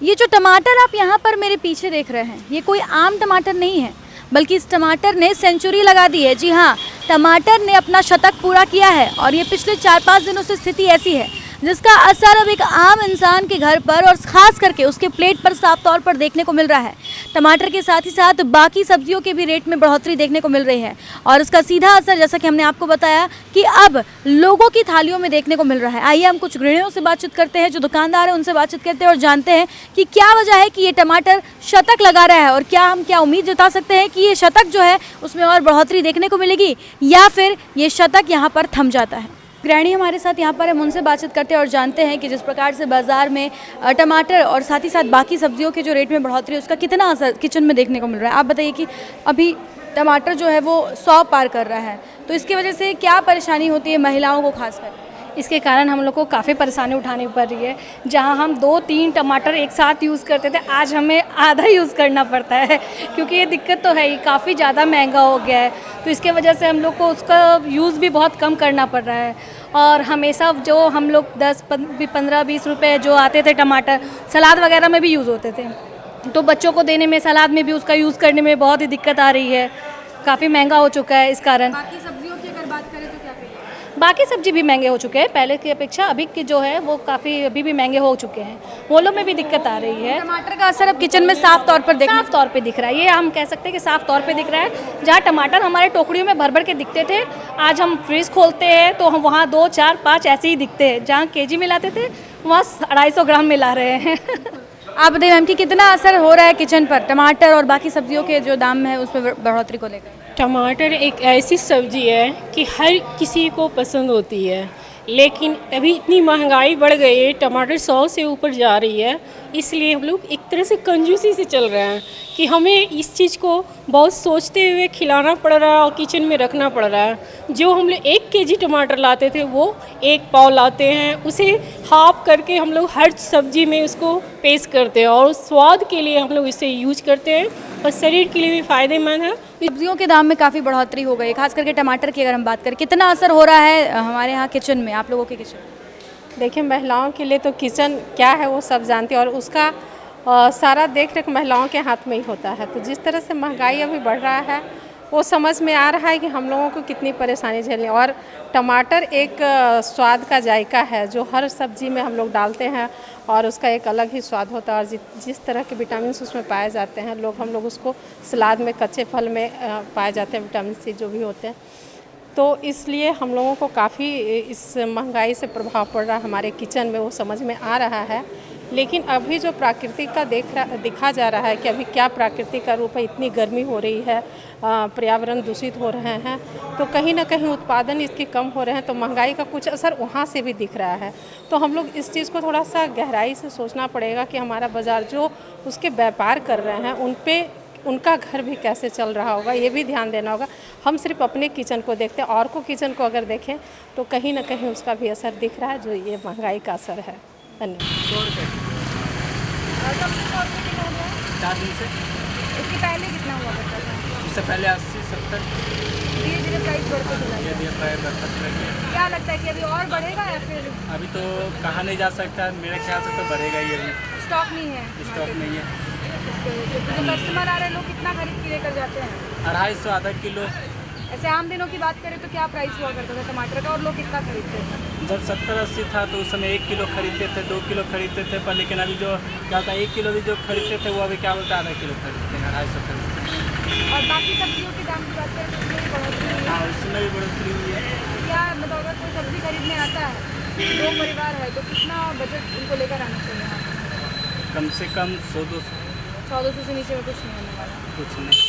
ये जो टमाटर आप यहाँ पर मेरे पीछे देख रहे हैं, ये कोई आम टमाटर नहीं है, बल्कि इस टमाटर ने सेंचुरी लगा दी है। जी हाँ, टमाटर ने अपना शतक पूरा किया है और ये पिछले 4-5 दिनों से स्थिति ऐसी है जिसका असर अब एक आम इंसान के घर पर और ख़ास करके उसके प्लेट पर साफ तौर पर देखने को मिल रहा है। टमाटर के साथ ही साथ बाकी सब्जियों के भी रेट में बढ़ोतरी देखने को मिल रही है और इसका सीधा असर, जैसा कि हमने आपको बताया, कि अब लोगों की थालियों में देखने को मिल रहा है। आइए हम कुछ गृहिणियों से बातचीत करते हैं, जो दुकानदार हैं उनसे बातचीत करते हैं और जानते हैं कि क्या वजह है कि ये टमाटर शतक लगा रहा है और क्या उम्मीद जता सकते हैं कि ये शतक जो है उसमें और बढ़ोतरी देखने को मिलेगी या फिर ये शतक यहाँ पर थम जाता है। गृहिणी हमारे साथ यहाँ पर हम उनसे बातचीत करते हैं और जानते हैं कि जिस प्रकार से बाज़ार में टमाटर और साथ ही साथ बाकी सब्जियों के जो रेट में बढ़ोतरी है उसका कितना असर किचन में देखने को मिल रहा है। आप बताइए कि अभी टमाटर जो है वो 100 पार कर रहा है, तो इसकी वजह से क्या परेशानी होती है महिलाओं को खासकर? इसके कारण हम लोग को काफ़ी परेशानी उठानी पड़ रही है। जहां हम 2-3 टमाटर एक साथ यूज़ करते थे, आज हमें आधा यूज़ करना पड़ता है, क्योंकि ये दिक्कत तो है ही, काफ़ी ज़्यादा महंगा हो गया है। तो इसके वजह से हम लोग को उसका यूज़ भी बहुत कम करना पड़ रहा है और हमेशा जो हम लोग 10-15-20 रुपये जो आते थे टमाटर, सलाद वगैरह में भी यूज़ होते थे, तो बच्चों को देने में, सलाद में भी उसका यूज़ करने में बहुत ही दिक्कत आ रही है। काफ़ी महंगा हो चुका है इस कारण। बाकी सब्जियों की अगर बात करें तो क्या करें? बाकी सब्जी भी महंगे हो चुके हैं, पहले की अपेक्षा अभी के जो है वो काफ़ी अभी भी महंगे हो चुके हैं, वो लोग में भी दिक्कत आ रही है। टमाटर का असर अब किचन में साफ तौर पर साफ तौर पे दिख रहा है, ये हम कह सकते हैं कि साफ तौर पे दिख रहा है। जहाँ टमाटर हमारे टोकरियों में भर भर के दिखते थे, आज हम फ्रीज खोलते हैं तो हम वहाँ 2, 4, 5 ऐसे ही दिखते हैं। जहाँ केजी में लाते थे वहाँ 250 ग्राम में ला रहे हैं। आप बताइए मैम कि कितना असर हो रहा है किचन पर टमाटर और बाकी सब्जियों के जो दाम है उस पर बढ़ोतरी को लेकर? टमाटर एक ऐसी सब्जी है कि हर किसी को पसंद होती है, लेकिन अभी इतनी महंगाई बढ़ गई है, टमाटर 100 से ऊपर जा रही है, इसलिए हम लोग एक तरह से कंजूसी से चल रहे हैं कि हमें इस चीज़ को बहुत सोचते हुए खिलाना पड़ रहा है और किचन में रखना पड़ रहा है। जो हम लोग 1 केजी टमाटर लाते थे वो 1 पाव लाते हैं, उसे हाफ करके हम लोग हर सब्जी में उसको पेश करते हैं और स्वाद के लिए हम लोग इसे यूज करते हैं और शरीर के लिए भी फ़ायदेमंद है। सब्जियों के दाम में काफ़ी बढ़ोतरी हो गई, खास करके टमाटर की अगर हम बात करें, कितना असर हो रहा है हमारे यहाँ किचन में, आप लोगों के किचन में? देखिए, महिलाओं के लिए तो किचन क्या है वो सब जानती है और उसका सारा देख रेख महिलाओं के हाथ में ही होता है। तो जिस तरह से महंगाई अभी बढ़ रहा है वो समझ में आ रहा है कि हम लोगों को कितनी परेशानी झेलनी। और टमाटर एक स्वाद का जायका है जो हर सब्जी में हम लोग डालते हैं और उसका एक अलग ही स्वाद होता है और जिस तरह के विटामिन उसमें पाए जाते हैं, हम लोग उसको सलाद में, कच्चे फल में पाए जाते हैं, विटामिन सी जो भी होते हैं। तो इसलिए हम लोगों को काफ़ी इस महंगाई से प्रभाव पड़ रहा है हमारे किचन में, वो समझ में आ रहा है। लेकिन अभी जो प्रकृति का दिखा जा रहा है कि अभी क्या प्रकृति का रूप है, इतनी गर्मी हो रही है, पर्यावरण दूषित हो रहे हैं, तो कहीं ना कहीं उत्पादन इसके कम हो रहे हैं, तो महंगाई का कुछ असर वहाँ से भी दिख रहा है। तो हम लोग इस चीज़ को थोड़ा सा गहराई से सोचना पड़ेगा कि हमारा बाज़ार जो उसके व्यापार कर रहे हैं उन पे उनका घर भी कैसे चल रहा होगा, ये भी ध्यान देना होगा। हम सिर्फ अपने किचन को देखते हैं, और को किचन को अगर देखें तो कहीं ना कहीं उसका भी असर दिख रहा है, जो ये महंगाई का असर है। धन्यवाद। 4 दिन से। इसके पहले कितना हुआ करता था? इससे पहले 80-70 धीरे-धीरे प्राइस बढ़ता चला ये दिया प्राइस बढ़ता चला गया। क्या लगता है कि अभी और बढ़ेगा या फिर अभी तो कहा नहीं जा सकता, मेरे ख्याल से तो बढ़ेगा ही। अभी स्टॉक नहीं है? स्टॉक नहीं है। तो जो कस्टमर आ रहे हैं लोग कितना खरीद के लेकर जाते हैं? 250 आधा किलो। ऐसे आम दिनों की बात करें तो क्या प्राइस हुआ करता था टमाटर का और लोग कितना खरीदते थे? जब 70-80 था तो उस समय 1 किलो खरीदते थे, 2 किलो खरीदते थे, पर लेकिन अभी जो ज़्यादा 1 किलो भी जो खरीदते थे वो अभी क्या बोलते हैं, आधा किलो खरीदते हैं, 250 खरीदते हैं। और बाकी सब्जियों के दाम की बात करें तो उसमें भी बढ़ोतरी हुई है? हाँ, उसमें भी बढ़ोतरी हुई है। क्या मतलब अगर कोई सब्जी खरीदने आता है, 2 परिवार है, तो कितना बजट उनको लेकर आना चाहिए यहाँ पर? कम से कम 100-200। 100-200 से नीचे में कुछ नहीं होने वाला? कुछ नहीं।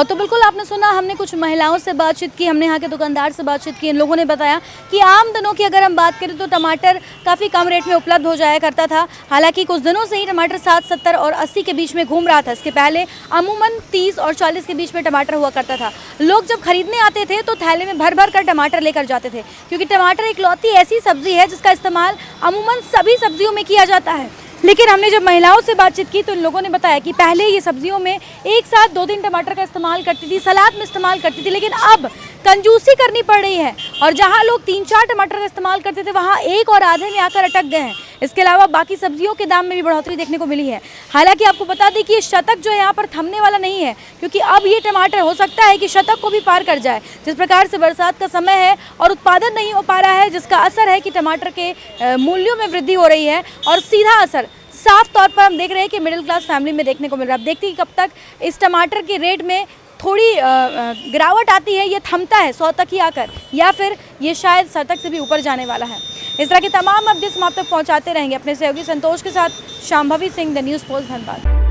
तो बिल्कुल आपने सुना, हमने कुछ महिलाओं से बातचीत की, हमने यहाँ के दुकानदार से बातचीत की। इन लोगों ने बताया कि आम दिनों की अगर हम बात करें तो टमाटर काफ़ी कम रेट में उपलब्ध हो जाया करता था। हालांकि कुछ दिनों से ही टमाटर 60, 70 और 80 के बीच में घूम रहा था। इसके पहले अमूमन 30 और 40 के बीच में टमाटर हुआ करता था। लोग जब खरीदने आते थे तो थैले में भर भर कर टमाटर लेकर जाते थे, क्योंकि टमाटर इकलौती ऐसी सब्जी है जिसका इस्तेमाल अमूमन सभी सब्जियों में किया जाता है। लेकिन हमने जब महिलाओं से बातचीत की तो इन लोगों ने बताया कि पहले ये सब्जियों में एक साथ 2-3 टमाटर का इस्तेमाल करती थी, सलाद में इस्तेमाल करती थी, लेकिन अब कंजूसी करनी पड़ रही है। और जहां लोग 3-4 टमाटर का इस्तेमाल करते थे वहां एक और आधे में आकर अटक गए हैं। इसके अलावा बाकी सब्जियों के दाम में भी बढ़ोतरी देखने को मिली है। हालांकि आपको बता दें कि ये शतक जो है यहाँ पर थमने वाला नहीं है, क्योंकि अब ये टमाटर हो सकता है कि शतक को भी पार कर जाए। जिस प्रकार से बरसात का समय है और उत्पादन नहीं हो पा रहा है, जिसका असर है कि टमाटर के मूल्यों में वृद्धि हो रही है और सीधा असर साफ तौर पर हम देख रहे हैं कि मिडिल क्लास फैमिली में देखने को मिल रहा है। अब देखते हैं कि कब तक इस टमाटर के रेट में थोड़ी गिरावट आती है, ये थमता है 100 तक ही आकर, या फिर ये शायद 100 तक से भी ऊपर जाने वाला है। इस तरह के तमाम अपडेट्स हम आप तक पहुँचाते रहेंगे अपने सहयोगी संतोष के साथ। Shambhavi Singh, the news post, Dhanbad.